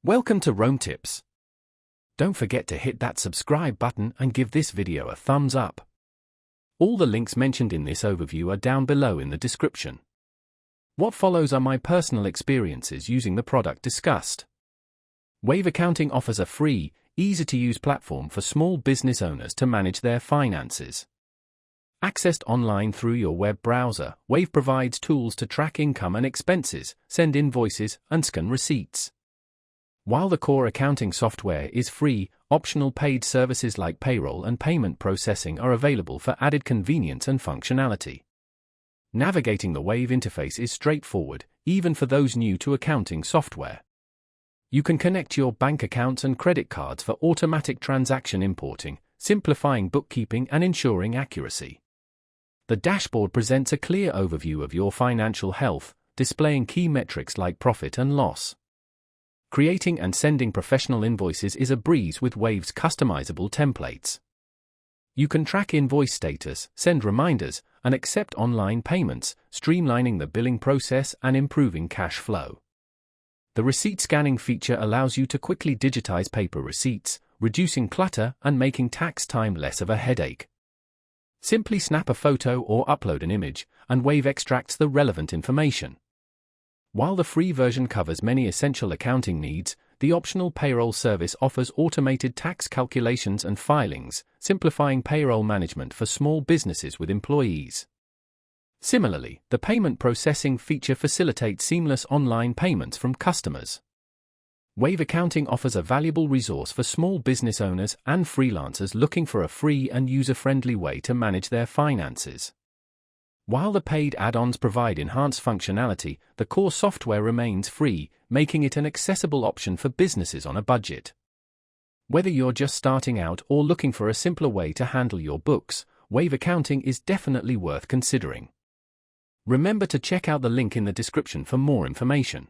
Welcome to Rome Tips. Don't forget to hit that subscribe button and give this video a thumbs up. All the links mentioned in this overview are down below in the description. What follows are my personal experiences using the product discussed. Wave Accounting offers a free, easy-to-use platform for small business owners to manage their finances. Accessed online through your web browser, Wave provides tools to track income and expenses, send invoices, and scan receipts. While the core accounting software is free, optional paid services like payroll and payment processing are available for added convenience and functionality. Navigating the Wave interface is straightforward, even for those new to accounting software. You can connect your bank accounts and credit cards for automatic transaction importing, simplifying bookkeeping and ensuring accuracy. The dashboard presents a clear overview of your financial health, displaying key metrics like profit and loss. Creating and sending professional invoices is a breeze with Wave's customizable templates. You can track invoice status, send reminders, and accept online payments, streamlining the billing process and improving cash flow. The receipt scanning feature allows you to quickly digitize paper receipts, reducing clutter and making tax time less of a headache. Simply snap a photo or upload an image, and Wave extracts the relevant information. While the free version covers many essential accounting needs, the optional payroll service offers automated tax calculations and filings, simplifying payroll management for small businesses with employees. Similarly, the payment processing feature facilitates seamless online payments from customers. Wave Accounting offers a valuable resource for small business owners and freelancers looking for a free and user-friendly way to manage their finances. While the paid add-ons provide enhanced functionality, the core software remains free, making it an accessible option for businesses on a budget. Whether you're just starting out or looking for a simpler way to handle your books, Wave Accounting is definitely worth considering. Remember to check out the link in the description for more information.